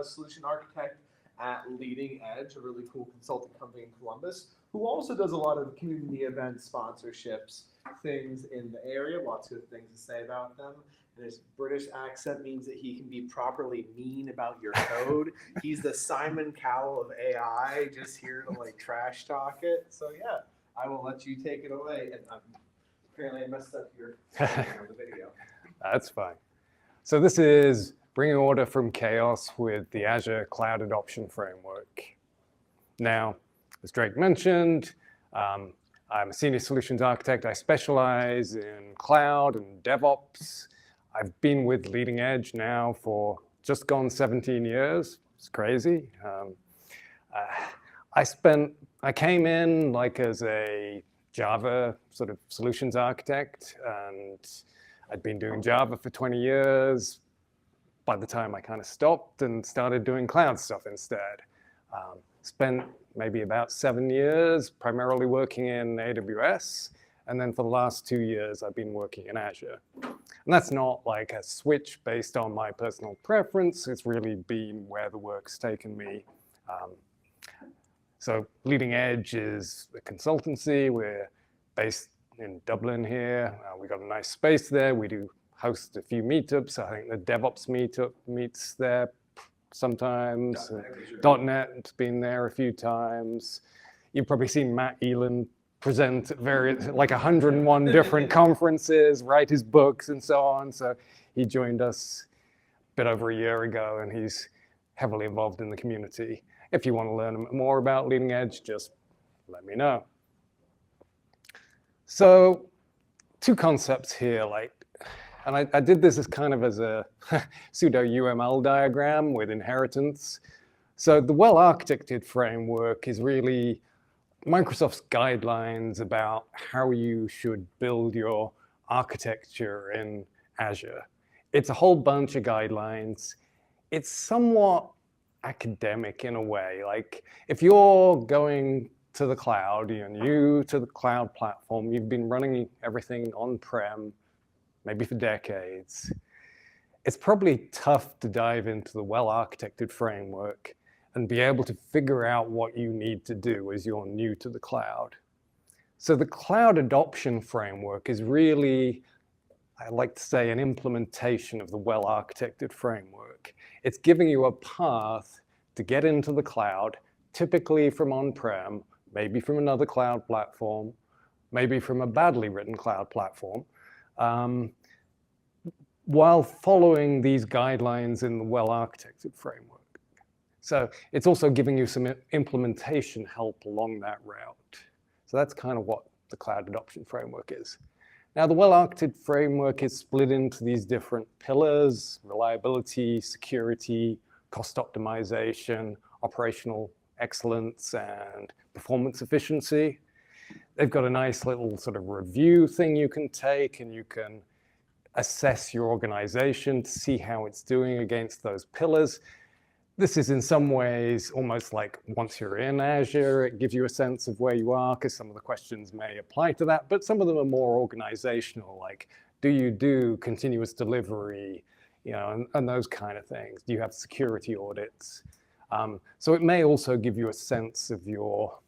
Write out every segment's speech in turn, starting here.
solution architect at Leading Edge, a really cool consulting company in Columbus, who also does a lot of community events, sponsorships, things in the area. Lots of good things to say about them. And his British accent means that he can be properly mean about your code. He's the Simon Cowell of AI, just here to like trash talk it. So yeah, I will let you take it away. And apparently I messed up your the video. That's fine. So this is bringing order from chaos with the Azure Cloud Adoption Framework. Now, as Drake mentioned, I'm a senior solutions architect. I specialize in cloud and DevOps. I've been with Leading Edge now for just gone 17 years. It's crazy. I came in like as a Java sort of solutions architect, and I'd been doing Java for 20 years. By the time I kind of stopped and started doing cloud stuff instead. Spent maybe about 7 years primarily working in AWS. And then for the last 2 years, I've been working in Azure. And that's not like a switch based on my personal preference. It's really been where the work's taken me. So Leading Edge is a consultancy. We're based in Dublin here. We got a nice space there. We do host a few meetups. I think the DevOps meetup meets there sometimes. .NET's been there a few times. You've probably seen Matt Eland present at various, like 101 different conferences, write his books and so on. So he joined us a bit over a year ago, and he's heavily involved in the community. If you want to learn more about Leading Edge, just let me know. So 2 concepts here, and I did this as kind of as a pseudo UML diagram with inheritance. So the well-architected framework is really Microsoft's guidelines about how you should build your architecture in Azure. It's a whole bunch of guidelines. It's somewhat academic in a way. Like if you're going to the cloud, you're new to the cloud platform, you've been running everything on-prem, maybe for decades, it's probably tough to dive into the well-architected framework and be able to figure out what you need to do as you're new to the cloud. So the Cloud Adoption Framework is really, I like to say, an implementation of the well-architected framework. It's giving you a path to get into the cloud, typically from on-prem, maybe from another cloud platform, maybe from a badly written cloud platform, while following these guidelines in the well-architected framework. So it's also giving you some implementation help along that route. So that's kind of what the Cloud Adoption Framework is. Now, the well-architected framework is split into these different pillars: reliability, security, cost optimization, operational excellence, and performance efficiency. They've got a nice little sort of review thing you can take, and you can assess your organization to see how it's doing against those pillars. This is in some ways almost like once you're in Azure, it gives you a sense of where you are, because some of the questions may apply to that, but some of them are more organizational, like do you do continuous delivery, and those kind of things. Do you have security audits? So it may also give you a sense of your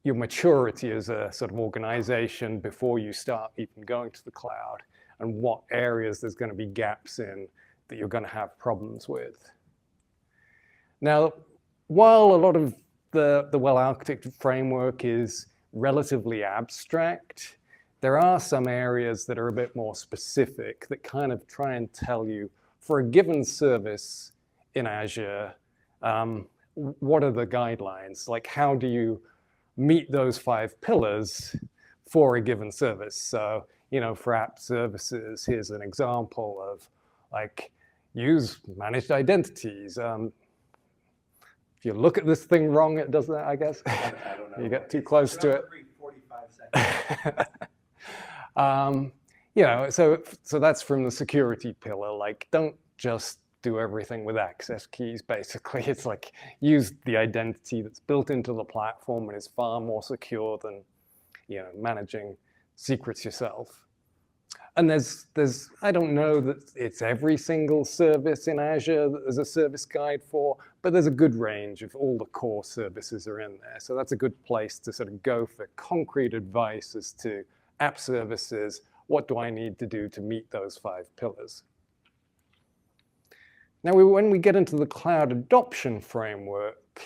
maturity as a sort of organization before you start even going to the cloud, and what areas there's going to be gaps in that you're going to have problems with. Now, while a lot of the well-architected framework is relatively abstract, there are some areas that are a bit more specific that kind of try and tell you, for a given service in Azure, what are the guidelines? Like, how do you meet those 5 pillars for a given service? So, for app services, here's an example of like, use managed identities. If you look at this thing wrong, it does that, I guess. I don't know. You get too close to it. 45 seconds. So that's from the security pillar. Like, don't just do everything with access keys, basically. It's like, use the identity that's built into the platform and is far more secure than, managing secrets yourself. And I don't know that it's every single service in Azure that there's a service guide for, but there's a good range of all the core services are in there. So that's a good place to sort of go for concrete advice as to app services. What do I need to do to meet those 5 pillars? Now, when we get into the Cloud Adoption Framework,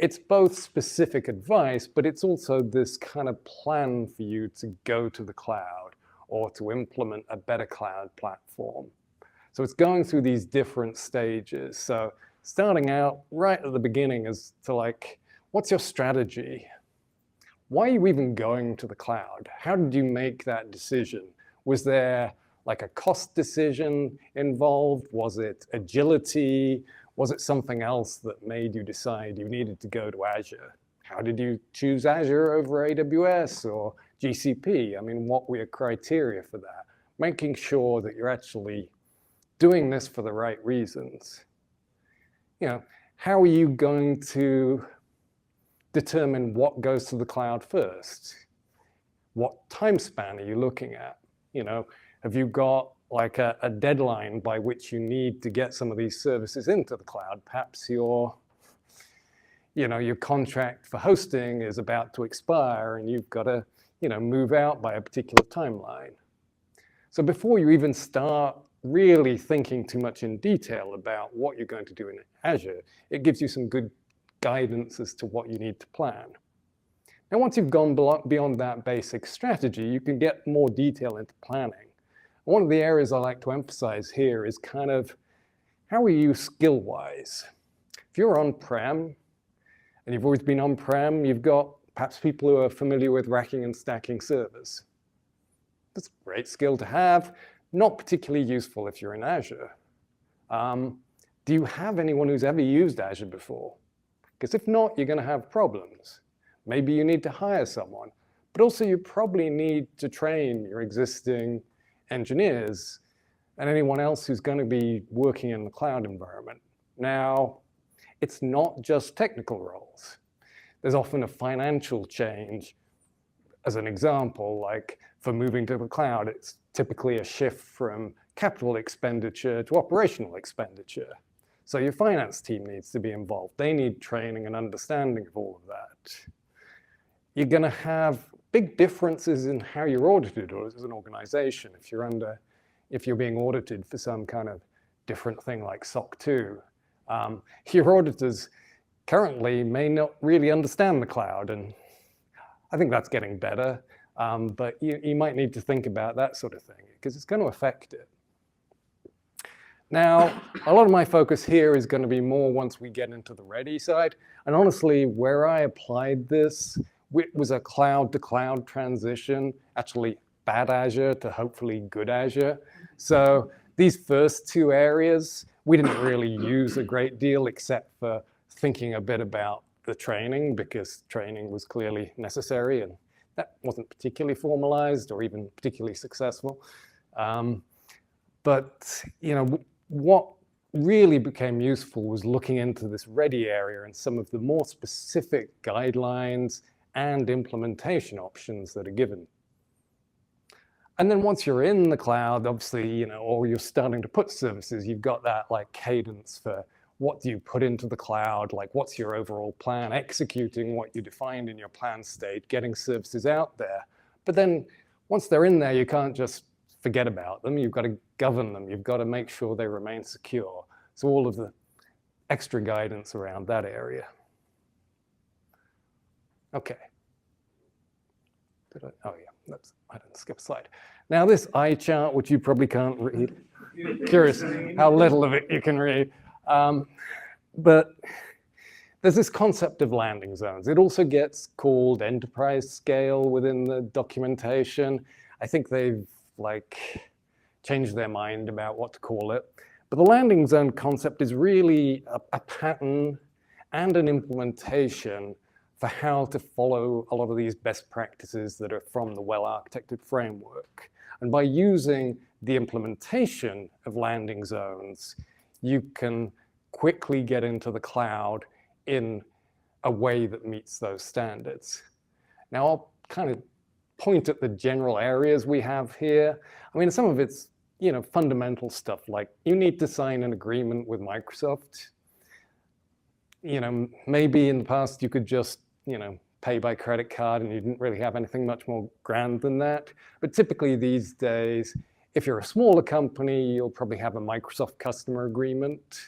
it's both specific advice, but it's also this kind of plan for you to go to the cloud or to implement a better cloud platform. So it's going through these different stages. So starting out right at the beginning is to like, what's your strategy? Why are you even going to the cloud? How did you make that decision? Was there like a cost decision involved? Was it agility? Was it something else that made you decide you needed to go to Azure? How did you choose Azure over AWS or GCP? I mean, what were your criteria for that? Making sure that you're actually doing this for the right reasons. You know, how are you going to determine what goes to the cloud first? What time span are you looking at? You know, have you got like a deadline by which you need to get some of these services into the cloud? Perhaps your contract for hosting is about to expire and you've got to, move out by a particular timeline. So before you even start really thinking too much in detail about what you're going to do in Azure, it gives you some good guidance as to what you need to plan. Now, once you've gone beyond that basic strategy, you can get more detail into planning. One of the areas I like to emphasize here is kind of how are you skill-wise? If you're on-prem, and you've always been on-prem, you've got perhaps people who are familiar with racking and stacking servers. That's a great skill to have, not particularly useful if you're in Azure. Do you have anyone who's ever used Azure before? Because if not, you're going to have problems. Maybe you need to hire someone, but also you probably need to train your existing engineers and anyone else who's going to be working in the cloud environment. Now, it's not just technical roles. There's often a financial change. As an example, like for moving to the cloud, it's typically a shift from capital expenditure to operational expenditure. So your finance team needs to be involved. They need training and understanding of all of that. You're going to have big differences in how you're audited as an organization. If you're being audited for some kind of different thing like SOC 2, your auditors currently may not really understand the cloud, and I think that's getting better, but you might need to think about that sort of thing because it's going to affect it. Now, a lot of my focus here is going to be more once we get into the ready side, and honestly, where I applied this, it was a cloud-to-cloud transition, actually bad Azure to hopefully good Azure. So these first 2 areas, we didn't really use a great deal except for thinking a bit about the training because training was clearly necessary and that wasn't particularly formalized or even particularly successful. But what really became useful was looking into this ready area and some of the more specific guidelines and implementation options that are given. And then once you're in the cloud, obviously, or you're starting to put services, you've got that like cadence for what do you put into the cloud, like what's your overall plan, executing what you defined in your plan state, getting services out there. But then once they're in there, you can't just forget about them. You've got to govern them. You've got to make sure they remain secure. So all of the extra guidance around that area. Okay. Oh yeah, I didn't skip a slide. Now this eye chart, which you probably can't read. Curious how little of it you can read. But there's this concept of landing zones. It also gets called enterprise scale within the documentation. I think they've changed their mind about what to call it. But the landing zone concept is really a pattern and an implementation for how to follow a lot of these best practices that are from the well-architected framework. And by using the implementation of landing zones, you can quickly get into the cloud in a way that meets those standards. Now, I'll kind of point at the general areas we have here. I mean, some of it's, fundamental stuff like you need to sign an agreement with Microsoft. Maybe in the past you could just, pay by credit card and you didn't really have anything much more grand than that. But typically these days, if you're a smaller company, you'll probably have a Microsoft customer agreement.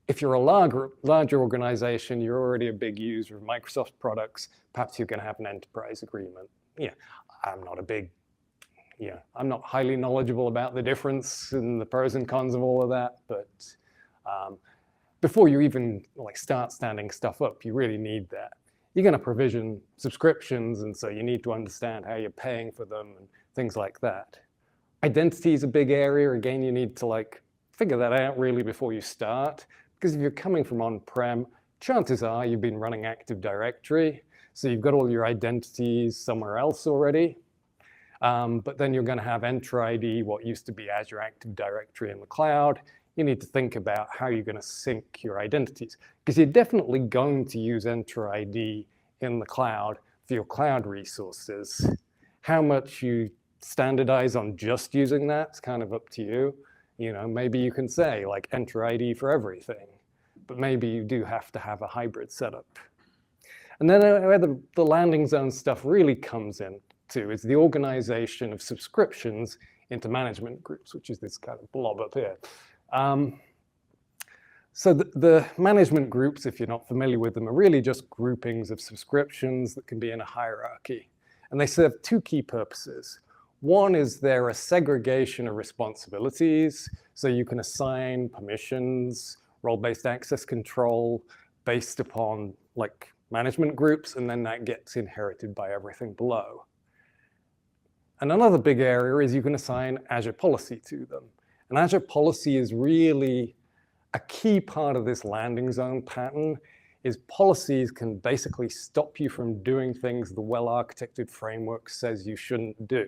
If you're a larger organization, you're already a big user of Microsoft products, perhaps you're going to have an enterprise agreement. I'm not highly knowledgeable about the difference and the pros and cons of all of that, but before you even start standing stuff up, you really need that. You're going to provision subscriptions, and so you need to understand how you're paying for them and things like that. Identity is a big area. Again, you need to figure that out really before you start, because if you're coming from on-prem, chances are you've been running Active Directory, so you've got all your identities somewhere else already. But then you're going to have Enter ID, what used to be Azure Active Directory in the cloud. You need to think about how you're going to sync your identities, because you're definitely going to use Enter ID in the cloud for your cloud resources. How much you standardize on just using that is kind of up to you. Maybe you can say Enter ID for everything, but maybe you do have to have a hybrid setup. And then where the landing zone stuff really comes in to is the organization of subscriptions into management groups, which is this kind of blob up here. So the management groups, if you're not familiar with them, are really just groupings of subscriptions that can be in a hierarchy. And they serve two key purposes. One is they're a segregation of responsibilities, so you can assign permissions, role-based access control based upon management groups, and then that gets inherited by everything below. And another big area is you can assign Azure policy to them. And Azure policy is really a key part of this landing zone pattern. Is policies can basically stop you from doing things the well-architected framework says you shouldn't do.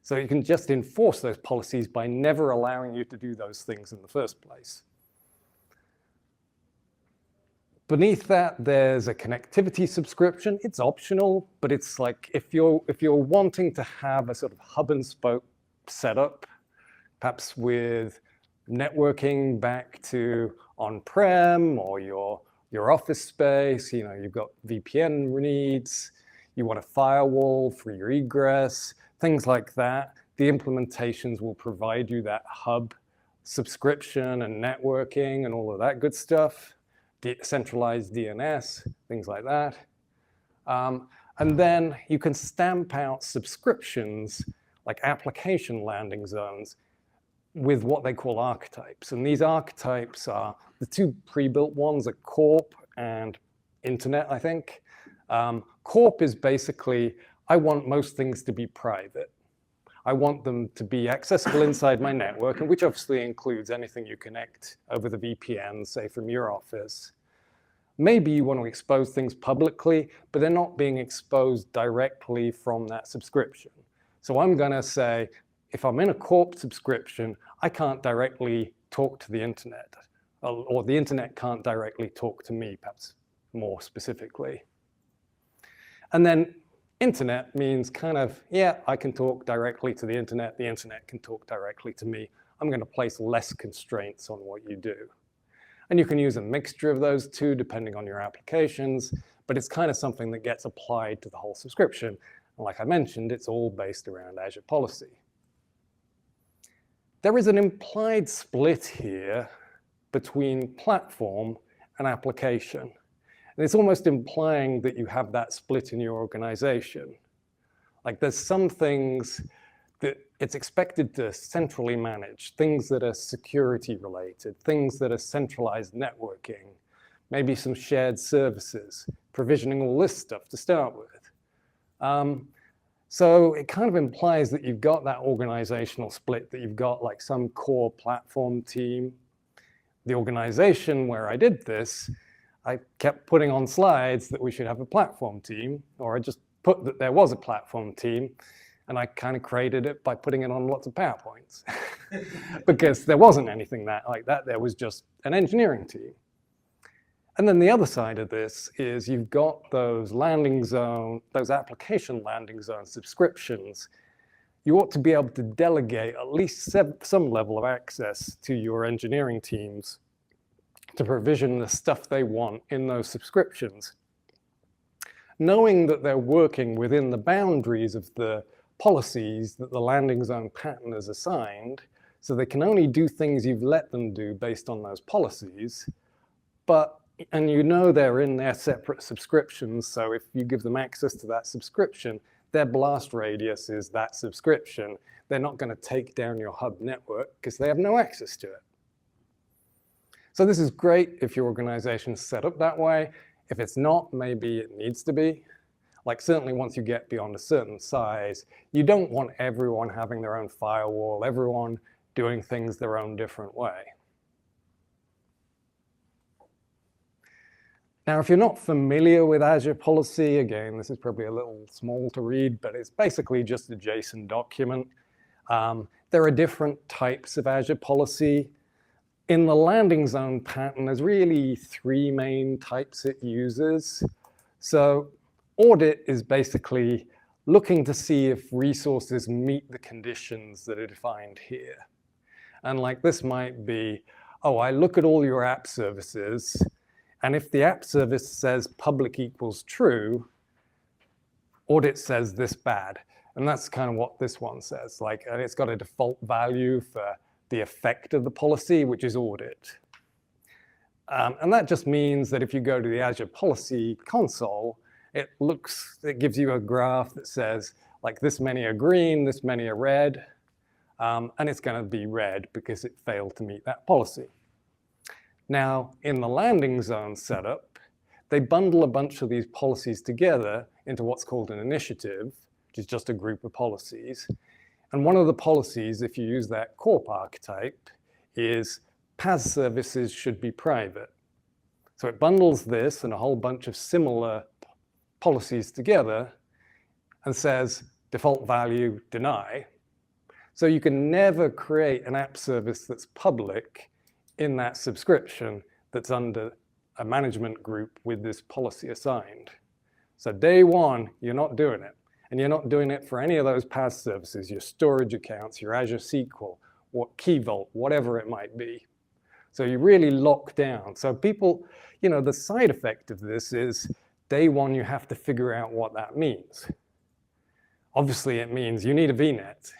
So you can just enforce those policies by never allowing you to do those things in the first place. Beneath that, there's a connectivity subscription. It's optional, but it's if you're wanting to have a sort of hub and spoke setup, perhaps with networking back to on-prem or your office space, you've got VPN needs, you want a firewall for your egress, things like that. The implementations will provide you that hub subscription and networking and all of that good stuff. Centralized DNS, things like that. And then you can stamp out subscriptions like application landing zones with what they call archetypes. And these archetypes are the two pre-built ones are Corp and Internet, I think. Corp is basically, I want most things to be private. I want them to be accessible inside my network, and which obviously includes anything you connect over the VPN, say from your office. Maybe you want to expose things publicly, but they're not being exposed directly from that subscription. So I'm going to say, if I'm in a Corp subscription, I can't directly talk to the internet, or the internet can't directly talk to me, perhaps more specifically. And then Internet means I can talk directly to the internet can talk directly to me. I'm going to place less constraints on what you do. And you can use a mixture of those two depending on your applications, but it's kind of something that gets applied to the whole subscription. And like I mentioned, it's all based around Azure policy. There is an implied split here between platform and application. And it's almost implying that you have that split in your organization. There's some things that it's expected to centrally manage, things that are security related, things that are centralized networking, maybe some shared services, provisioning all this stuff to start with. So it kind of implies that you've got that organizational split, that you've got some core platform team. The organization where I did this, I kept putting on slides that we should have a platform team, or I just put that there was a platform team, and I kind of created it by putting it on lots of PowerPoints because there wasn't anything like that. There was just an engineering team. And then the other side of this is you've got those those application landing zone subscriptions. You ought to be able to delegate at least some level of access to your engineering teams to provision the stuff they want in those subscriptions. Knowing that they're working within the boundaries of the policies that the landing zone pattern has assigned, so they can only do things you've let them do based on those policies, and you know they're in their separate subscriptions, so if you give them access to that subscription, their blast radius is that subscription. They're not going to take down your hub network because they have no access to it. So this is great if your organization's set up that way. If it's not, maybe it needs to be. Like certainly once you get beyond a certain size, you don't want everyone having their own firewall, everyone doing things their own different way. Now, if you're not familiar with Azure policy, again, this is probably a little small to read, but it's basically just a JSON document. There are different types of Azure policy. In the landing zone pattern, there's really three main types it uses. So audit is basically looking to see if resources meet the conditions that are defined here. And like this might be, oh, I look at all your app services, and if the app service says public equals true, audit says this bad. And that's kind of what this one says. Like, and it's got a default value for the effect of the policy, which is audit. And that just means that if you go to the Azure Policy console, it gives you a graph that says, like, this many are green, this many are red, and it's going to be red because it failed to meet that policy. Now, in the landing zone setup, they bundle a bunch of these policies together into what's called an initiative, which is just a group of policies. And one of the policies, if you use that corp archetype, is PaaS services should be private. So it bundles this and a whole bunch of similar policies together and says default value deny. So you can never create an app service that's public in that subscription that's under a management group with this policy assigned. So day one, you're not doing it. And you're not doing it for any of those PaaS services, your storage accounts, your Azure SQL, what Key Vault, whatever it might be. So you really lock down. So people, the side effect of this is day one, you have to figure out what that means. Obviously, it means you need a VNet.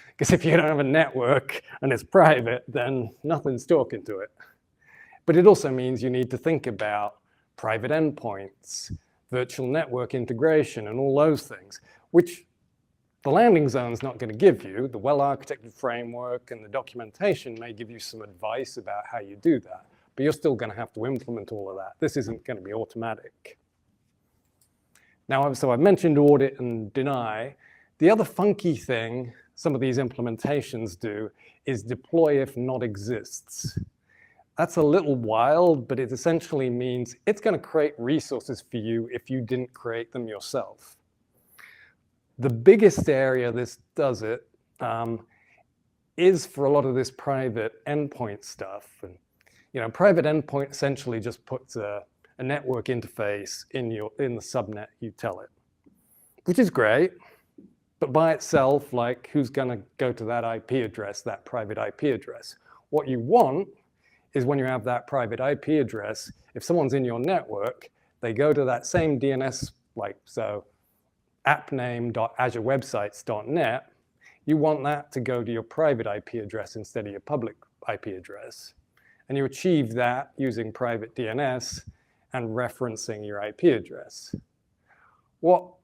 Because if you don't have a network and it's private, then nothing's talking to it. But it also means you need to think about private endpoints, virtual network integration, and all those things, which the landing zone's not going to give you. The well-architected framework and the documentation may give you some advice about how you do that, but you're still going to have to implement all of that. This isn't going to be automatic. Now, so I've mentioned audit and deny. The other funky thing some of these implementations do is deploy if not exists. That's a little wild, but it essentially means it's going to create resources for you if you didn't create them yourself. The biggest area this does it is for a lot of this private endpoint stuff. And private endpoint essentially just puts a network interface in the subnet you tell it, which is great. But by itself, like, who's going to go to that IP address, that private IP address? What you want is when you have that private IP address, if someone's in your network, they go to that same DNS, so appname.azurewebsites.net, you want that to go to your private IP address instead of your public IP address. And you achieve that using private DNS and referencing your IP address. What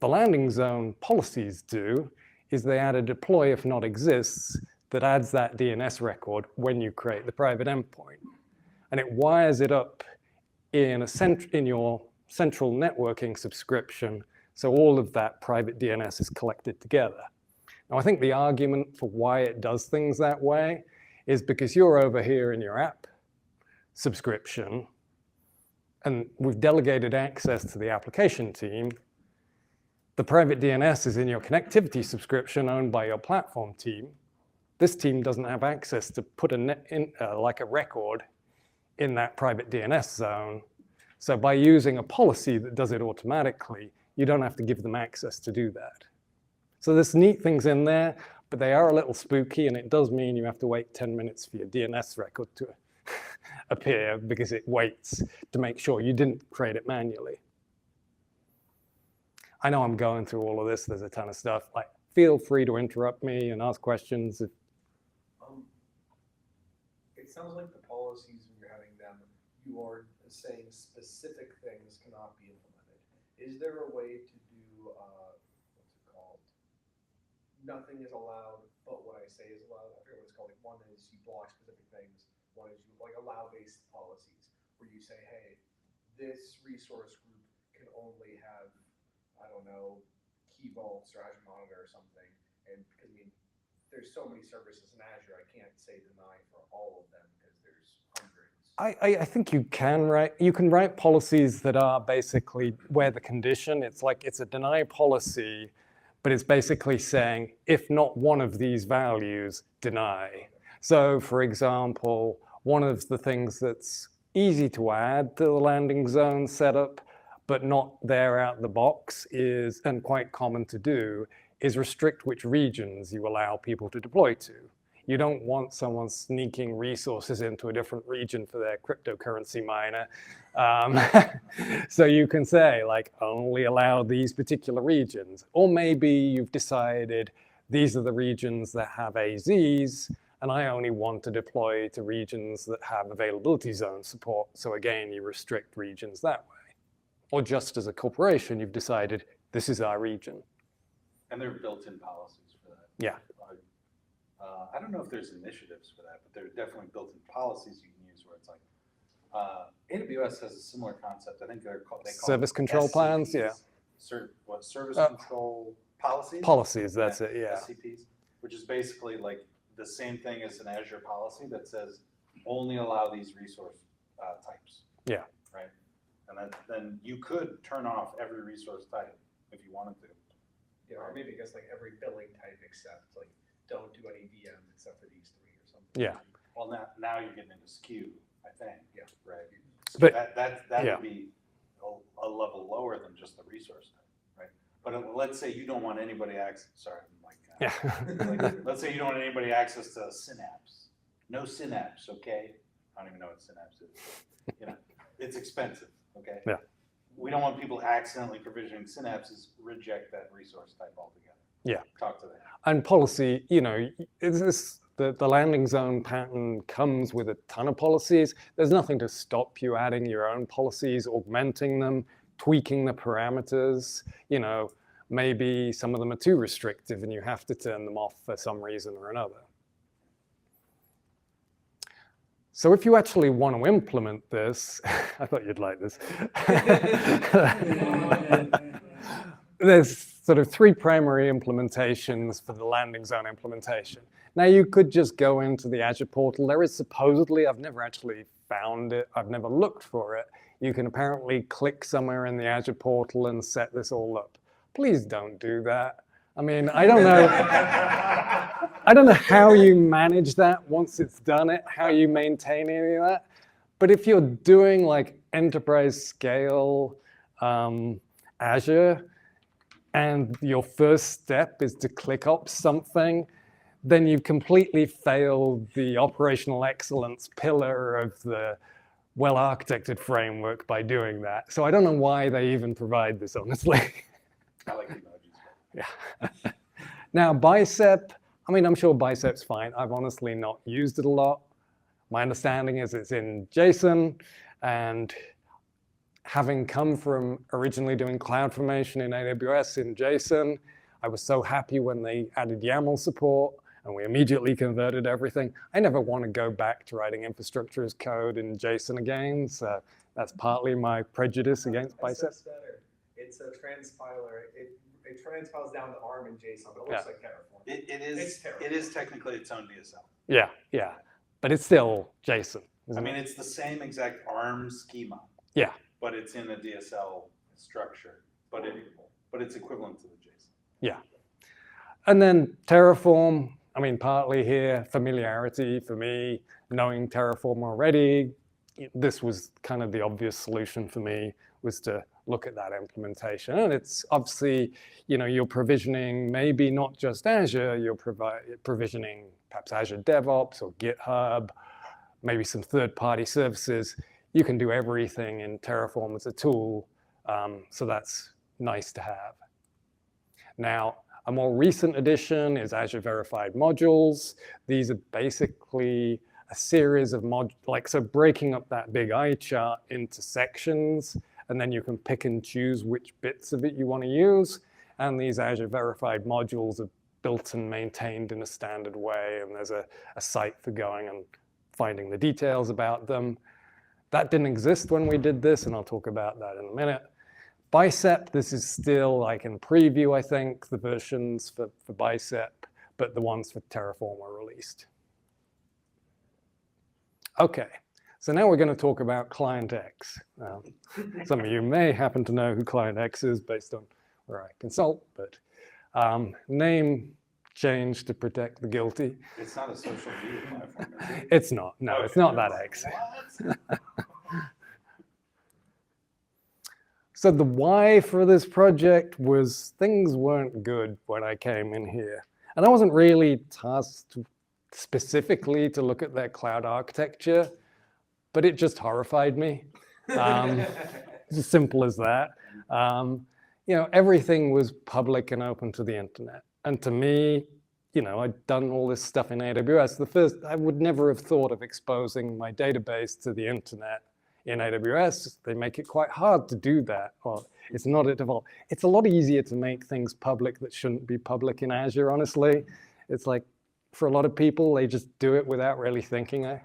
the landing zone policies do is they add a deploy if not exists that adds that DNS record when you create the private endpoint. And it wires it up in your central networking subscription, so all of that private DNS is collected together. Now, I think the argument for why it does things that way is because you're over here in your app subscription, and we've delegated access to the application team. The private DNS is in your connectivity subscription owned by your platform team. This team doesn't have access to put a record in that private DNS zone. So by using a policy that does it automatically, you don't have to give them access to do that. So there's neat things in there, but they are a little spooky, and it does mean you have to wait 10 minutes for your DNS record to appear because it waits to make sure you didn't create it manually. I know I'm going through all of this. There's a ton of stuff. Like, feel free to interrupt me and ask questions. It sounds like the policies, when you're having them, you are saying specific things cannot be implemented. Is there a way to do, what's it called? Nothing is allowed, but what I say is allowed. I forget what it's called. Like, one is you block specific things. One is you like allow-based policies, where you say, hey, this resource group can only have, I don't know, Key Vaults or Azure Monitor or something. And because I mean, there's so many services in Azure, I can't say deny for all of them because there's hundreds. I think you can write policies that are basically where the condition, it's like it's a deny policy, but it's basically saying, if not one of these values, deny. So for example, one of the things that's easy to add to the landing zone setup, but not there out the box is, and quite common to do, is restrict which regions you allow people to deploy to. You don't want someone sneaking resources into a different region for their cryptocurrency miner. So you can say, like, only allow these particular regions. Or maybe you've decided these are the regions that have AZs, and I only want to deploy to regions that have availability zone support. So again, you restrict regions that way. Or just as a corporation, you've decided this is our region. And there are built-in policies for that. Yeah. I don't know if there's initiatives for that, but there are definitely built-in policies you can use where it's like, AWS has a similar concept. I think they call service control SCPs. plans, yeah. Service control policies? Policies, that's it, yeah. SCPs, which is basically like the same thing as an Azure policy that says only allow these resource types. Yeah. Right? And then you could turn off every resource type if you wanted to. Yeah, or maybe I guess like every billing type except like don't do any VMs except for these three or something. Yeah. Well, now you're getting into SKU, I think. Yeah. Right. So But that yeah. would be a level lower than just the resource type, right? But let's say you don't want anybody access. Sorry, I'm like, Yeah. let's say you don't want anybody access to Synapse. No Synapse, okay? I don't even know what Synapse is. You know, it's expensive, okay? Yeah. We don't want people accidentally provisioning Synapses. Reject that resource type altogether. Yeah. Talk to them. And policy, you know, the landing zone pattern comes with a ton of policies. There's nothing to stop you adding your own policies, augmenting them, tweaking the parameters. You know, maybe some of them are too restrictive and you have to turn them off for some reason or another. So if you actually want to implement this, I thought you'd like this. There's sort of three primary implementations for the landing zone implementation. Now you could just go into the Azure portal. There is supposedly, I've never actually found it, I've never looked for it. You can apparently click somewhere in the Azure portal and set this all up. Please don't do that. I mean, I don't know. I don't know how you manage that once it's done it, how you maintain any of that. But if you're doing like enterprise scale Azure, and your first step is to click up something, then you've completely failed the operational excellence pillar of the well-architected framework by doing that. So I don't know why they even provide this, honestly. I like emojis. Yeah. Now, Bicep, I mean, I'm sure Bicep's fine. I've honestly not used it a lot. My understanding is it's in JSON, and having come from originally doing CloudFormation in AWS in JSON, I was so happy when they added YAML support and we immediately converted everything. I never want to go back to writing infrastructure as code in JSON again, so that's partly my prejudice against Bicep. Bicep's better. It's a transpiler. It transpiles down to ARM in JSON, but it looks like Terraform. It is technically its own DSL. Yeah, yeah, but it's still JSON. I mean, it's the same exact ARM schema. Yeah. But it's in a DSL structure, but it's equivalent to the JSON. Yeah. And then Terraform, I mean, partly here, familiarity for me, knowing Terraform already, this was kind of the obvious solution for me, was to look at that implementation. And it's obviously, you're provisioning maybe not just Azure, you're provisioning perhaps Azure DevOps or GitHub, maybe some third-party services. You can do everything in Terraform as a tool, so that's nice to have. Now, a more recent addition is Azure Verified Modules. These are basically a series of so breaking up that big eye chart into sections, and then you can pick and choose which bits of it you want to use. And these Azure Verified Modules are built and maintained in a standard way, and there's a site for going and finding the details about them. That didn't exist when we did this, and I'll talk about that in a minute. Bicep, this is still like in preview, I think, the versions for Bicep, but the ones for Terraform are released. Okay, so now we're going to talk about Client X. Some of you may happen to know who Client X is based on where I consult, but name change to protect the guilty. It's not a social media platform, is it? It's not. No, okay. It's not that X. So the why for this project was things weren't good when I came in here. And I wasn't really tasked specifically to look at their cloud architecture, but it just horrified me. It's as simple as that. Everything was public and open to the internet. And to me, I'd done all this stuff in AWS. I would never have thought of exposing my database to the internet in AWS. They make it quite hard to do that. Well, it's not a default. It's a lot easier to make things public that shouldn't be public in Azure, honestly. It's like, for a lot of people, they just do it without really thinking. And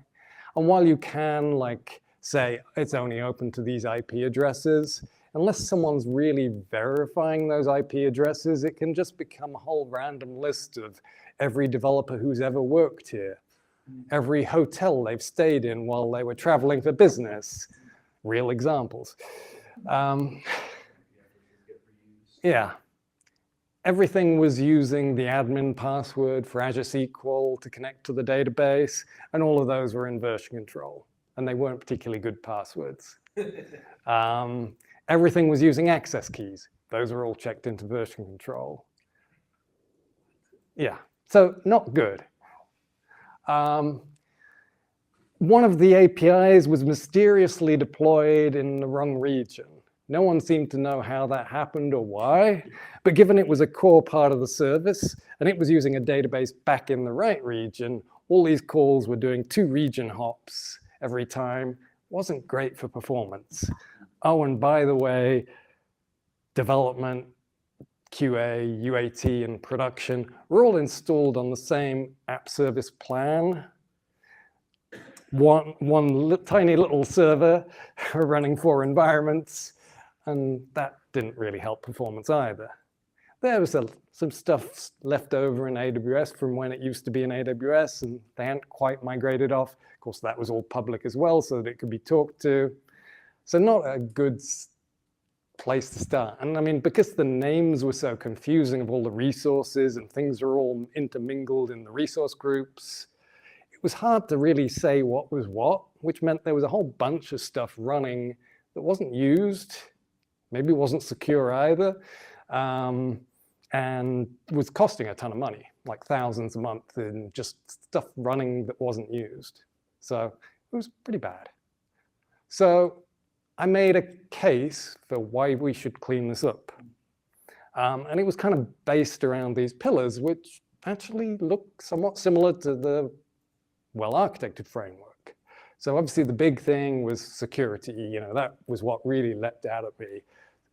while you can, say, it's only open to these IP addresses, unless someone's really verifying those IP addresses, it can just become a whole random list of every developer who's ever worked here, every hotel they've stayed in while they were traveling for business. Real examples. Yeah. Everything was using the admin password for Azure SQL to connect to the database, and all of those were in version control, and they weren't particularly good passwords. Everything was using access keys. Those were all checked into version control. Yeah, so not good. One of the APIs was mysteriously deployed in the wrong region. No one seemed to know how that happened or why, but given it was a core part of the service and it was using a database back in the right region, all these calls were doing 2 region hops every time. Wasn't great for performance. Oh, and by the way, development, QA, UAT, and production were all installed on the same app service plan. One tiny little server running 4 environments, and that didn't really help performance either. There was some stuff left over in AWS from when it used to be in AWS, and they hadn't quite migrated off. Of course, that was all public as well, so that it could be talked to. So not a good place to start. And I mean, because the names were so confusing of all the resources and things are all intermingled in the resource groups, it was hard to really say what was what, which meant there was a whole bunch of stuff running that wasn't used, maybe wasn't secure either, and was costing a ton of money, like thousands a month in just stuff running that wasn't used. So it was pretty bad. So I made a case for why we should clean this up. And it was kind of based around these pillars, which actually look somewhat similar to the well-architected framework. So obviously the big thing was security. That was what really leapt out at me.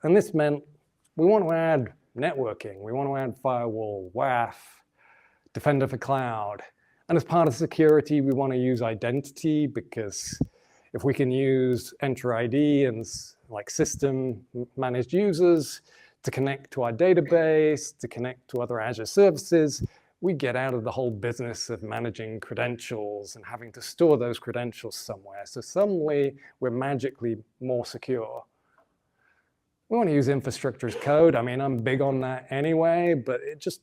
And this meant we want to add networking. We want to add firewall, WAF, Defender for Cloud. And as part of security, we want to use identity, because if we can use Enter ID and system managed users to connect to our database, to connect to other Azure services, we get out of the whole business of managing credentials and having to store those credentials somewhere. So suddenly we're magically more secure. We want to use infrastructure as code. I mean, I'm big on that anyway, but it just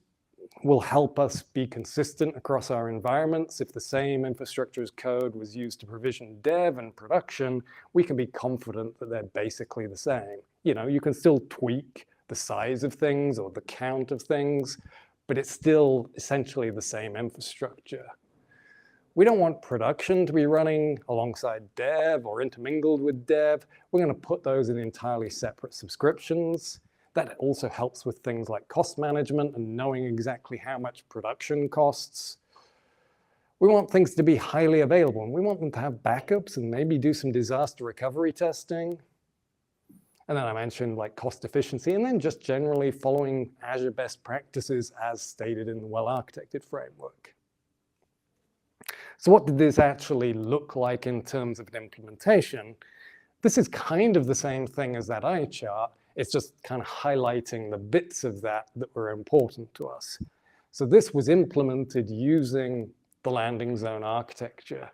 will help us be consistent across our environments. If the same infrastructure as code was used to provision dev and production, we can be confident that they're basically the same. You can still tweak the size of things or the count of things, but it's still essentially the same infrastructure. We don't want production to be running alongside dev or intermingled with dev. We're going to put those in entirely separate subscriptions. That also helps with things like cost management and knowing exactly how much production costs. We want things to be highly available, and we want them to have backups and maybe do some disaster recovery testing. And then I mentioned like cost efficiency, and then just generally following Azure best practices as stated in the well-architected framework. So what did this actually look like in terms of an implementation? This is kind of the same thing as that eye chart. It's just kind of highlighting the bits of that were important to us. So this was implemented using the landing zone architecture.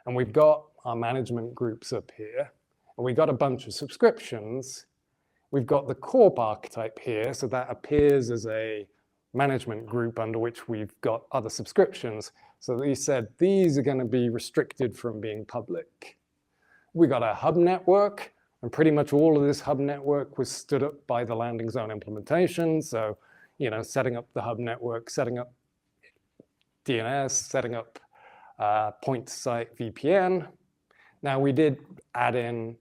And we've got our management groups up here. And we've got a bunch of subscriptions. We've got the corp archetype here. So that appears as a management group under which we've got other subscriptions. So we said these are going to be restricted from being public. We got a hub network. And pretty much all of this hub network was stood up by the landing zone implementation. So, setting up the hub network, setting up DNS, setting up point-to-site VPN. Now, we did add in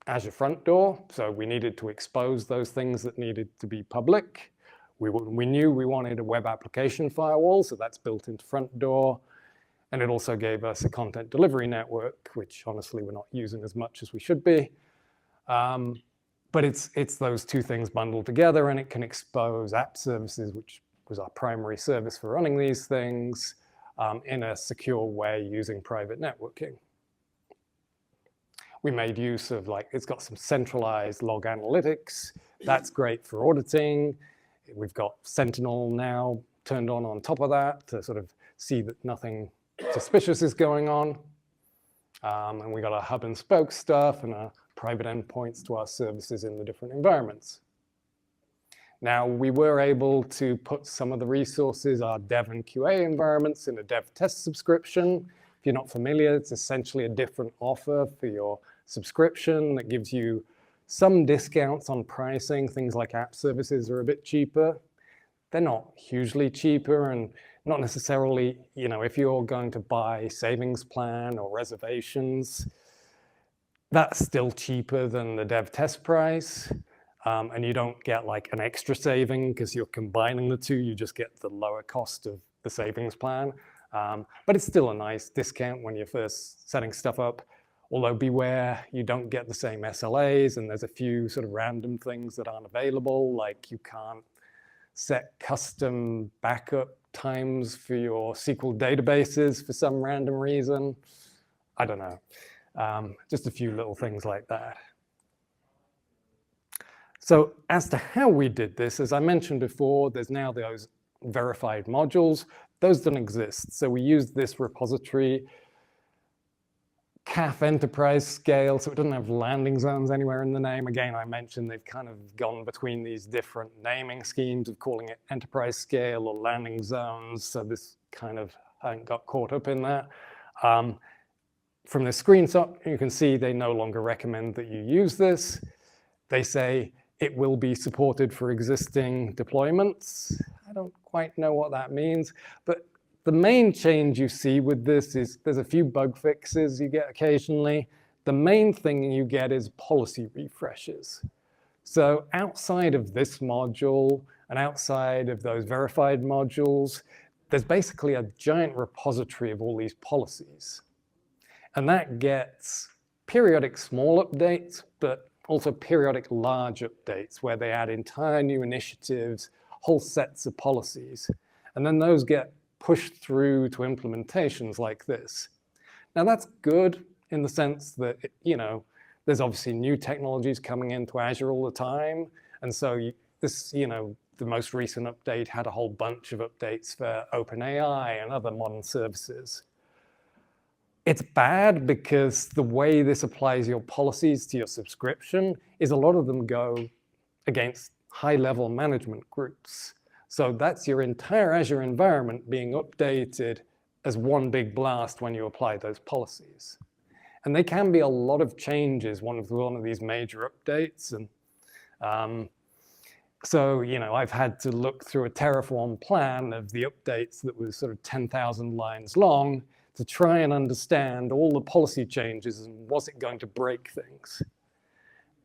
Azure Front Door. So we needed to expose those things that needed to be public. We knew we wanted a web application firewall, so that's built into Front Door. And it also gave us a content delivery network, which honestly we're not using as much as we should be. But it's those two things bundled together, and it can expose app services, which was our primary service for running these things, in a secure way using private networking. We made use of it's got some centralized log analytics. That's great for auditing. We've got Sentinel now turned on top of that to sort of see that nothing suspicious is going on. And we got our hub and spoke stuff and our private endpoints to our services in the different environments. Now, we were able to put some of the resources, our dev and QA environments, in a dev test subscription. If you're not familiar, it's essentially a different offer for your subscription that gives you some discounts on pricing. Things like app services are a bit cheaper. They're not hugely cheaper, and not necessarily, if you're going to buy savings plan or reservations, that's still cheaper than the dev test price. And you don't get an extra saving because you're combining the two. You just get the lower cost of the savings plan. But it's still a nice discount when you're first setting stuff up. Although beware, you don't get the same SLAs, and there's a few sort of random things that aren't available, like you can't set custom backup times for your SQL databases for some random reason. I don't know. Just a few little things like that. So as to how we did this, as I mentioned before, there's now those verified modules. Those don't exist. So we used this repository, CAF enterprise scale, so it doesn't have landing zones anywhere in the name. Again, I mentioned they've kind of gone between these different naming schemes of calling it enterprise scale or landing zones. So this kind of got caught up in that. From the screenshot, you can see they no longer recommend that you use this. They say it will be supported for existing deployments. I don't quite know what that means, but the main change you see with this is there's a few bug fixes you get occasionally. The main thing you get is policy refreshes. So outside of this module and outside of those verified modules, there's basically a giant repository of all these policies. And that gets periodic small updates, but also periodic large updates where they add entire new initiatives, whole sets of policies. And then those get pushed through to implementations like this. Now that's good in the sense that, there's obviously new technologies coming into Azure all the time. And so the most recent update had a whole bunch of updates for OpenAI and other modern services. It's bad because the way this applies your policies to your subscription is a lot of them go against high-level management groups. So that's your entire Azure environment being updated as one big blast when you apply those policies. And they can be a lot of changes, one of these major updates. And so, I've had to look through a Terraform plan of the updates that was sort of 10,000 lines long to try and understand all the policy changes and was it going to break things.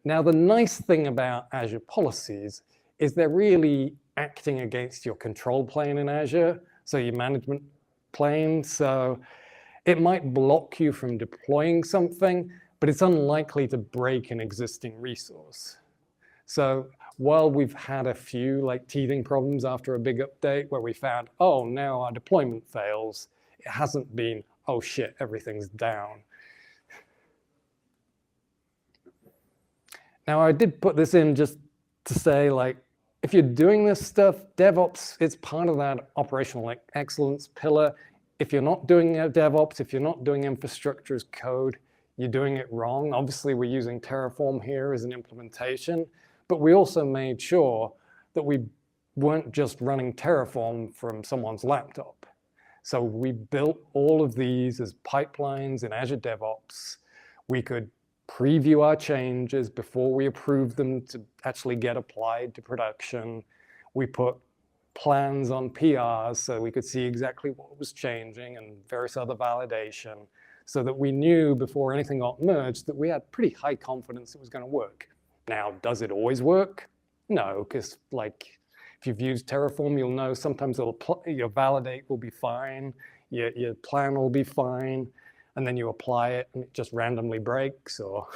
Now, the nice thing about Azure policies is they're really acting against your control plane in Azure, so your management plane. So it might block you from deploying something, but it's unlikely to break an existing resource. So while we've had a few teething problems after a big update where we found, oh, now our deployment fails, it hasn't been, oh shit, everything's down. Now, I did put this in just to say, if you're doing this stuff, DevOps is part of that operational excellence pillar. If you're not doing DevOps, if you're not doing infrastructure as code, you're doing it wrong. Obviously, we're using Terraform here as an implementation, but we also made sure that we weren't just running Terraform from someone's laptop. So we built all of these as pipelines in Azure DevOps. We could preview our changes before we approve them to actually get applied to production. We put plans on PRs so we could see exactly what was changing and various other validation so that we knew before anything got merged that we had pretty high confidence it was going to work. Now, does it always work? No, because if you've used Terraform, you'll know sometimes your validate will be fine, your plan will be fine, and then you apply it and it just randomly breaks, or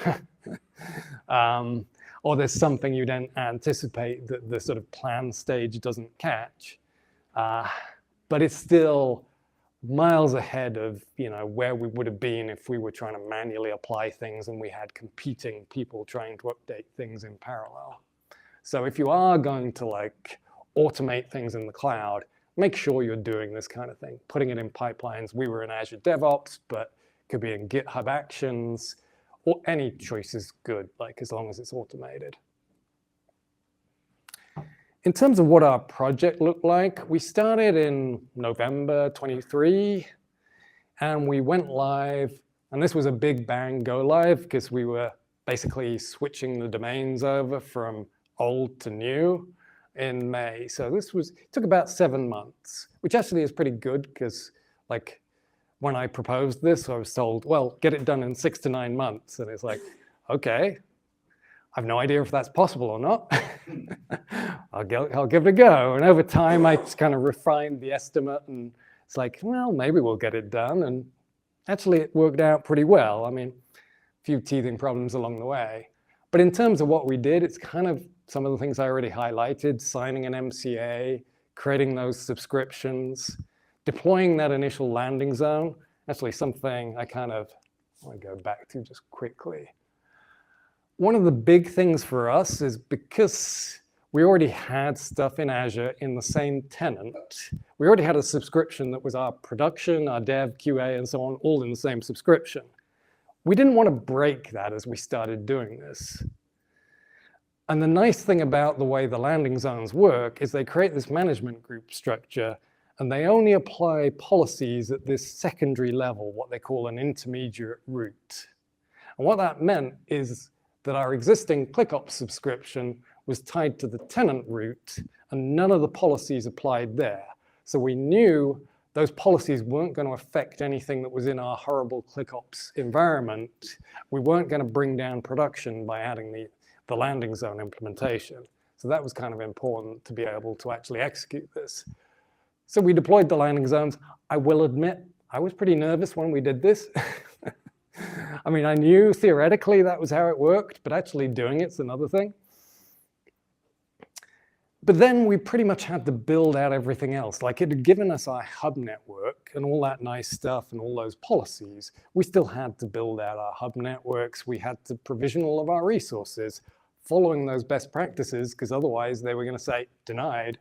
there's something you don't anticipate that the sort of plan stage doesn't catch. But it's still miles ahead of where we would have been if we were trying to manually apply things and we had competing people trying to update things in parallel. So if you are going to automate things in the cloud, make sure you're doing this kind of thing, putting it in pipelines. We were in Azure DevOps, but it could be in GitHub Actions, or any choice is good, as long as it's automated. In terms of what our project looked like, we started in November 23, and we went live, and this was a big bang go live because we were basically switching the domains over from old to new in May. So it took about 7 months, which actually is pretty good because when I proposed this, I was told, well, get it done in 6 to 9 months. And it's okay, I have no idea if that's possible or not. I'll give it a go. And over time, I just kind of refined the estimate. And it's well, maybe we'll get it done. And actually, it worked out pretty well. I mean, a few teething problems along the way. But in terms of what we did, it's kind of some of the things I already highlighted, signing an MCA, creating those subscriptions, deploying that initial landing zone. Actually, something I want to go back to just quickly. One of the big things for us is because we already had stuff in Azure in the same tenant, we already had a subscription that was our production, our dev, QA, and so on, all in the same subscription. We didn't want to break that as we started doing this. And the nice thing about the way the landing zones work is they create this management group structure, and they only apply policies at this secondary level, what they call an intermediate root. And what that meant is that our existing ClickOps subscription was tied to the tenant root, and none of the policies applied there. So we knew those policies weren't going to affect anything that was in our horrible ClickOps environment. We weren't going to bring down production by adding the landing zone implementation. So that was kind of important to be able to actually execute this. So we deployed the landing zones. I will admit, I was pretty nervous when we did this. I mean, I knew theoretically that was how it worked, but actually doing it's another thing. But then we pretty much had to build out everything else. It had given us our hub network and all that nice stuff and all those policies. We still had to build out our hub networks. We had to provision all of our resources following those best practices, because otherwise they were going to say denied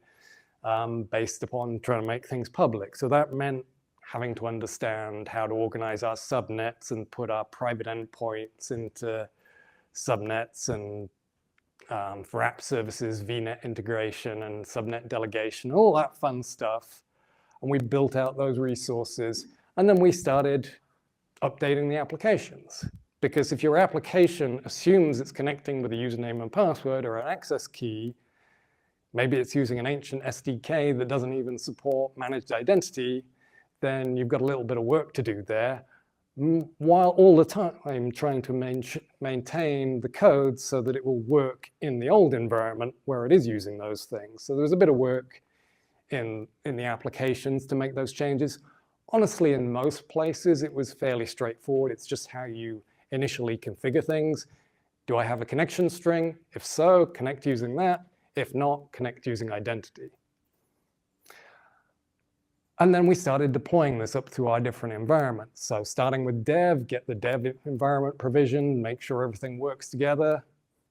based upon trying to make things public. So that meant having to understand how to organize our subnets and put our private endpoints into subnets and for app services, VNet integration and subnet delegation, all that fun stuff. And we built out those resources. And then we started updating the applications. Because if your application assumes it's connecting with a username and password or an access key, maybe it's using an ancient SDK that doesn't even support managed identity, then you've got a little bit of work to do there, while all the time trying to maintain the code so that it will work in the old environment where it is using those things. So there was a bit of work in the applications to make those changes. Honestly, in most places, it was fairly straightforward. It's just how you initially configure things. Do I have a connection string? If so, connect using that. If not, connect using identity. And then we started deploying this up to our different environments. So starting with dev, get the dev environment provisioned, make sure everything works together.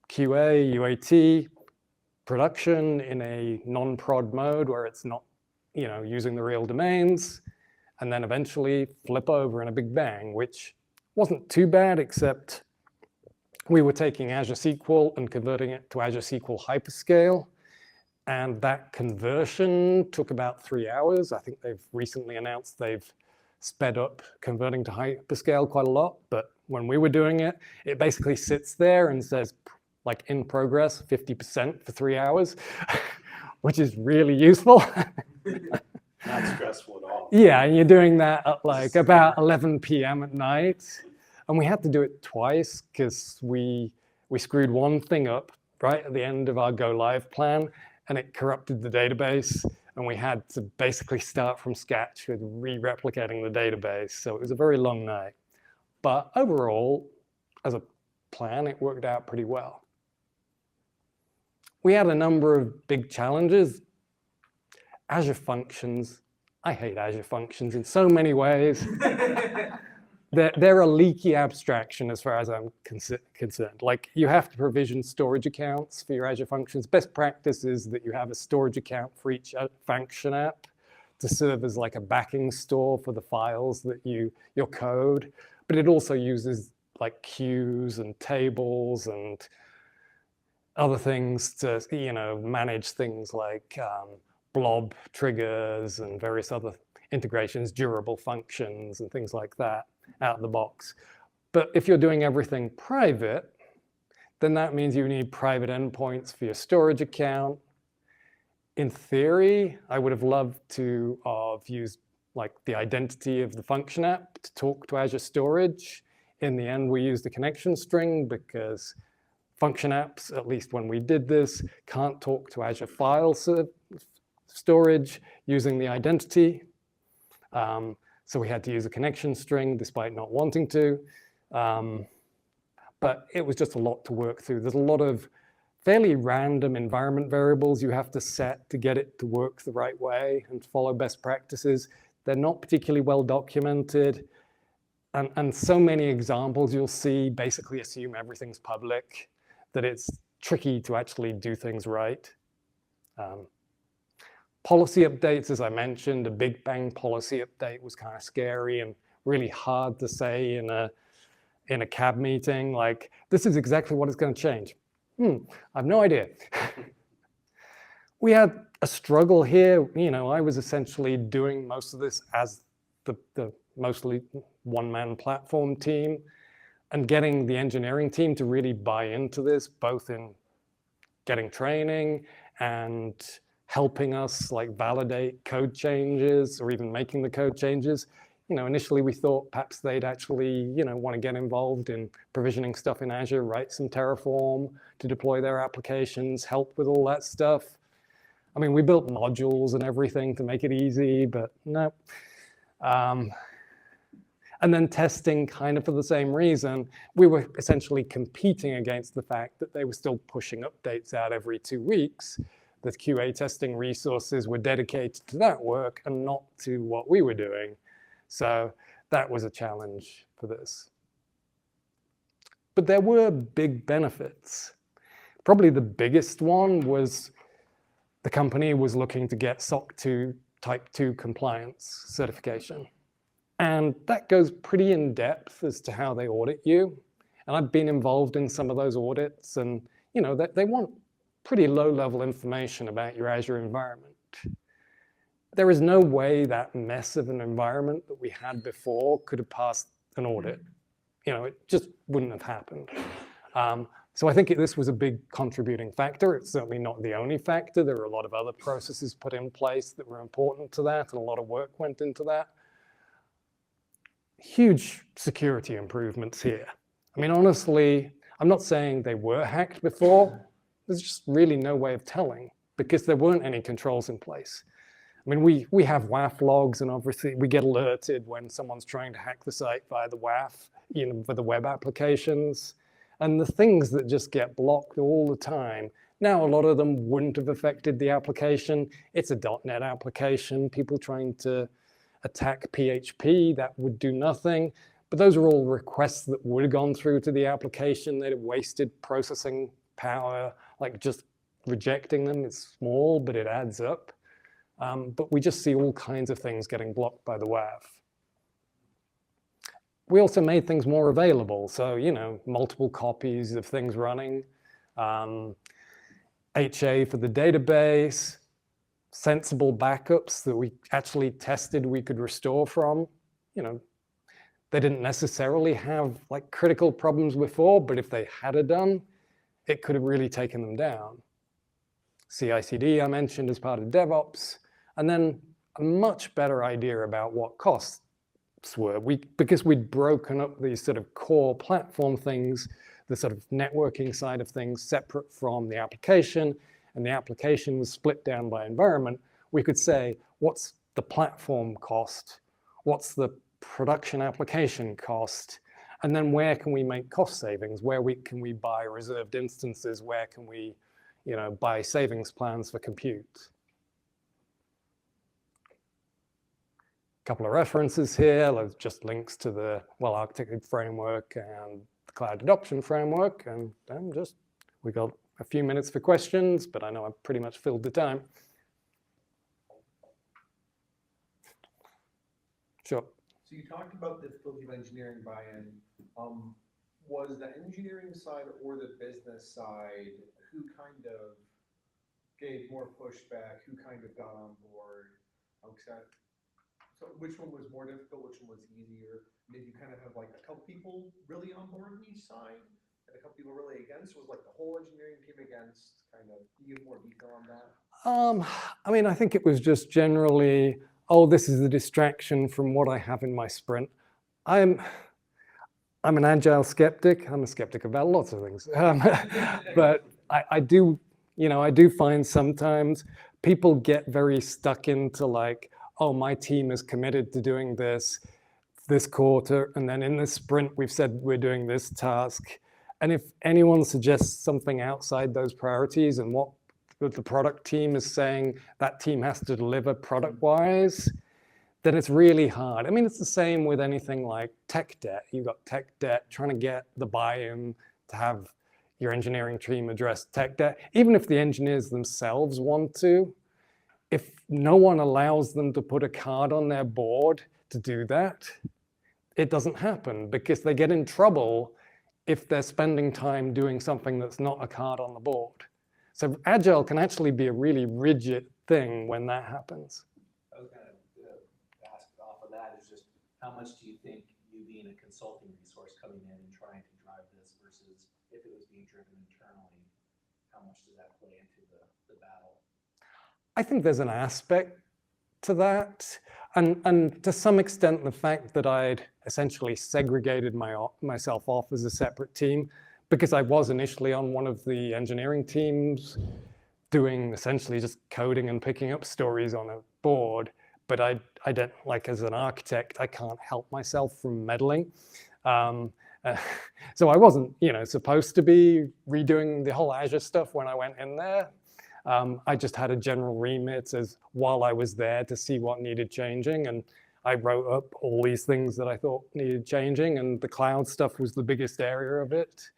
QA, UAT, production in a non-prod mode where it's not, using the real domains. And then eventually flip over in a big bang, which wasn't too bad, except we were taking Azure SQL and converting it to Azure SQL Hyperscale. And that conversion took about 3 hours. I think they've recently announced they've sped up converting to Hyperscale quite a lot. But when we were doing it, it basically sits there and says, like, in progress, 50% for 3 hours, which is really useful. Not stressful at all. Yeah, and you're doing that at like about 11 p.m. at night. And we had to do it twice because we screwed one thing up right at the end of our go live plan, and it corrupted the database. And we had to basically start from scratch with re-replicating the database. So it was a very long night. But overall, as a plan, it worked out pretty well. We had a number of big challenges. Azure Functions, I hate Azure Functions in so many ways. They're a leaky abstraction as far as I'm concerned. Like, you have to provision storage accounts for your Azure Functions. Best practice is that you have a storage account for each function app to serve as like a backing store for the files that your code. But it also uses like queues and tables and other things to manage things like blob triggers and various other integrations, durable functions and things like that out of the box. But if you're doing everything private, then that means you need private endpoints for your storage account. In theory, I would have loved to have used like the identity of the function app to talk to Azure Storage. In the end, we used a connection string because function apps, at least when we did this, can't talk to Azure file storage using the identity. So we had to use a connection string despite not wanting to. But it was just a lot to work through. There's a lot of fairly random environment variables you have to set to get it to work the right way and follow best practices. They're not particularly well documented. And so many examples you'll see basically assume everything's public, that it's tricky to actually do things right. Policy updates, as I mentioned, a big bang policy update was kind of scary and really hard to say in a CAB meeting, like, this is exactly what it's going to change. I have no idea. We had a struggle here. I was essentially doing most of this as the mostly one-man platform team, and getting the engineering team to really buy into this, both in getting training and helping us like validate code changes or even making the code changes. Initially we thought perhaps they'd actually, want to get involved in provisioning stuff in Azure, write some Terraform to deploy their applications, help with all that stuff. I mean, we built modules and everything to make it easy, but no. And then testing kind of for the same reason. We were essentially competing against the fact that they were still pushing updates out every 2 weeks. The QA testing resources were dedicated to that work and not to what we were doing. So that was a challenge for this. But there were big benefits. Probably the biggest one was the company was looking to get SOC 2 Type 2 compliance certification. And that goes pretty in depth as to how they audit you. And I've been involved in some of those audits, and they want pretty low-level information about your Azure environment. There is no way that mess of an environment that we had before could have passed an audit. It just wouldn't have happened. So I think this was a big contributing factor. It's certainly not the only factor. There were a lot of other processes put in place that were important to that, and a lot of work went into that. Huge security improvements here. I mean, honestly, I'm not saying they were hacked before. There's just really no way of telling because there weren't any controls in place. I mean, we have WAF logs, and obviously we get alerted when someone's trying to hack the site via the WAF, for the web applications. And the things that just get blocked all the time, now a lot of them wouldn't have affected the application. It's a .NET application, people trying to attack PHP, that would do nothing. But those are all requests that would have gone through to the application. They'd have wasted processing power, like just rejecting them is small, but it adds up. But we just see all kinds of things getting blocked by the WAF. We also made things more available. So, multiple copies of things running, HA for the database, sensible backups that we actually tested we could restore from. They didn't necessarily have like critical problems before, but if they had done, it could have really taken them down. CI/CD I mentioned as part of DevOps, and then a much better idea about what costs were. Because we'd broken up these sort of core platform things, the sort of networking side of things separate from the application, and the application was split down by environment, we could say, what's the platform cost? What's the production application cost? And then where can we make cost savings? Where can we buy reserved instances? Where can we buy savings plans for compute? Couple of references here, just links to the well-architected framework and the Cloud Adoption Framework. And we got a few minutes for questions, but I know I've pretty much filled the time. Sure. So you talked about the difficulty of engineering buy-in. Was the engineering side or the business side, who kind of gave more pushback, who kind of got on board? So which one was more difficult, which one was easier? Did you kind of have like a couple people really on board on each side and a couple people really against? Or was like the whole engineering team against? Kind of, you have more detail on that? I mean, I think it was just generally, this is a distraction from what I have in my sprint. I'm an agile skeptic. I'm a skeptic about lots of things. But I do find sometimes people get very stuck into like, my team is committed to doing this quarter, and then in this sprint, we've said we're doing this task. And if anyone suggests something outside those priorities and what the product team is saying that team has to deliver product-wise, then it's really hard. I mean, it's the same with anything like tech debt. You've got tech debt, trying to get the buy-in to have your engineering team address tech debt, even if the engineers themselves want to. If no one allows them to put a card on their board to do that, it doesn't happen because they get in trouble if they're spending time doing something that's not a card on the board. So Agile can actually be a really rigid thing when that happens. I was going to ask off of that is just how much do you think you being a consulting resource coming in and trying to drive this versus if it was being driven internally, how much does that play into the battle? I think there's an aspect to that. And to some extent, the fact that I'd essentially segregated myself off as a separate team, because I was initially on one of the engineering teams doing essentially just coding and picking up stories on a board. But I don't, like as an architect, I can't help myself from meddling. So I wasn't, supposed to be redoing the whole Azure stuff when I went in there. I just had a general remit as while I was there to see what needed changing. And I wrote up all these things that I thought needed changing, and the cloud stuff was the biggest area of it.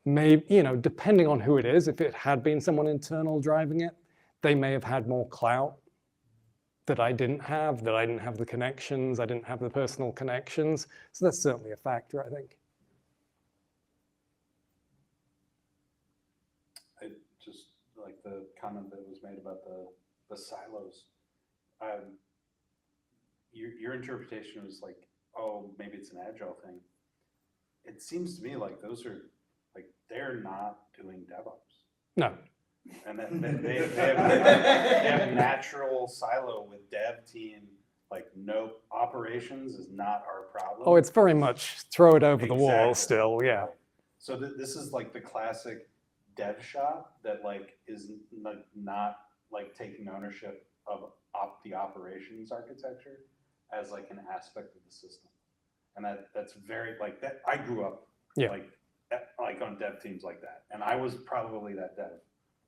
Maybe, depending on who it is, if it had been someone internal driving it, they may have had more clout that I didn't have the connections, I didn't have the personal connections. So that's certainly a factor, I think. like the comment that was made about the silos. Your interpretation was like, oh, maybe it's an agile thing. It seems to me like those are, like, they're not doing DevOps. No. And then they have natural silo with dev team, like no operations is not our problem. Oh, it's very much throw it over the wall Exactly. still, yeah. Right. So this is like the classic dev shop that like is not like taking ownership of the operations architecture as like an aspect of the system. And that's very like that. I grew up like on dev teams like that. And I was probably that dev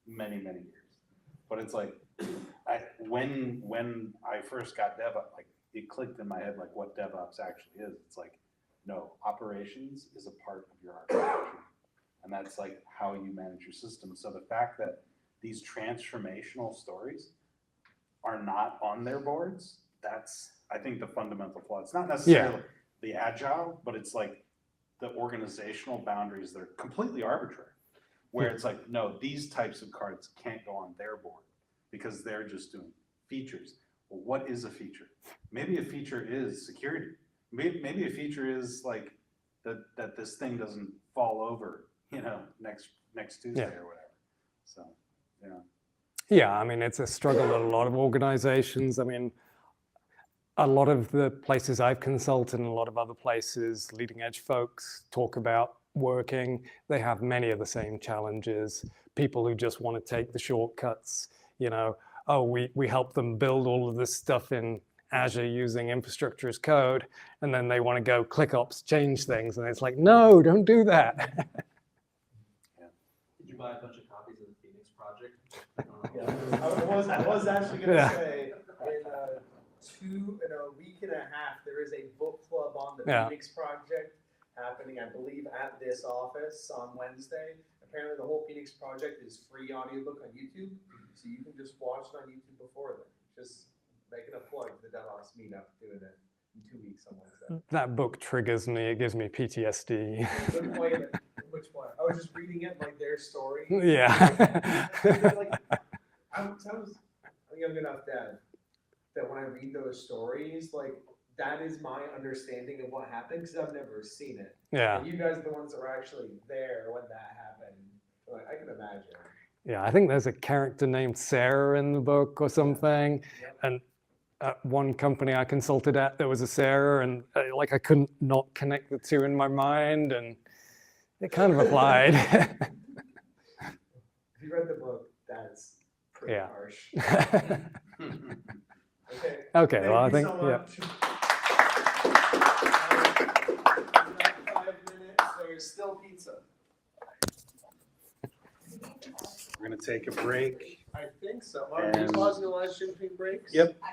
many years. But it's like when I first got DevOps, like it clicked in my head like what DevOps actually is. It's like, no, operations is a part of your architecture. And that's like how you manage your system. So the fact that these transformational stories are not on their boards, that's, I think, the fundamental flaw. It's not necessarily the agile, but it's like the organizational boundaries that are completely arbitrary, where it's like, no, these types of cards can't go on their board because they're just doing features. Well, what is a feature? Maybe a feature is security. Maybe a feature is like that this thing doesn't fall over, next Tuesday or whatever. So, Yeah, I mean, it's a struggle at a lot of organizations. I mean, a lot of the places I've consulted and a lot of other places, leading edge folks talk about working. They have many of the same challenges. People who just want to take the shortcuts, oh, we help them build all of this stuff in Azure using infrastructure as code, and then they want to go ClickOps, change things, and it's like, no, don't do that. Did you buy a bunch of copies of the Phoenix Project? I was actually going to say, in a week and a half, there is a book club on the Phoenix Project happening, I believe, at this office on Wednesday. Apparently, the whole Phoenix Project is free audiobook on YouTube, so you can just watch it on YouTube before then. Just making a plug for the DevOps meetup, doing it in 2 weeks on Wednesday. That book triggers me. It gives me PTSD. Which one? I was just reading it, like their story. Yeah. I was young enough that when I read those stories, like that is my understanding of what happened because I've never seen it. Yeah. And you guys are the ones that were actually there when that happened. Like, I can imagine. Yeah, I think there's a character named Sarah in the book or something. Yep. And at one company I consulted at, there was a Sarah, and I couldn't not connect the two in my mind, and it kind of applied. If you read the book, that's pretty harsh. Okay. Okay, Thank well, I you think, so yeah. much. 5 minutes, there's still pizza. we're gonna take a break. I think so. Are you pausing the live stream between breaks? Yep. I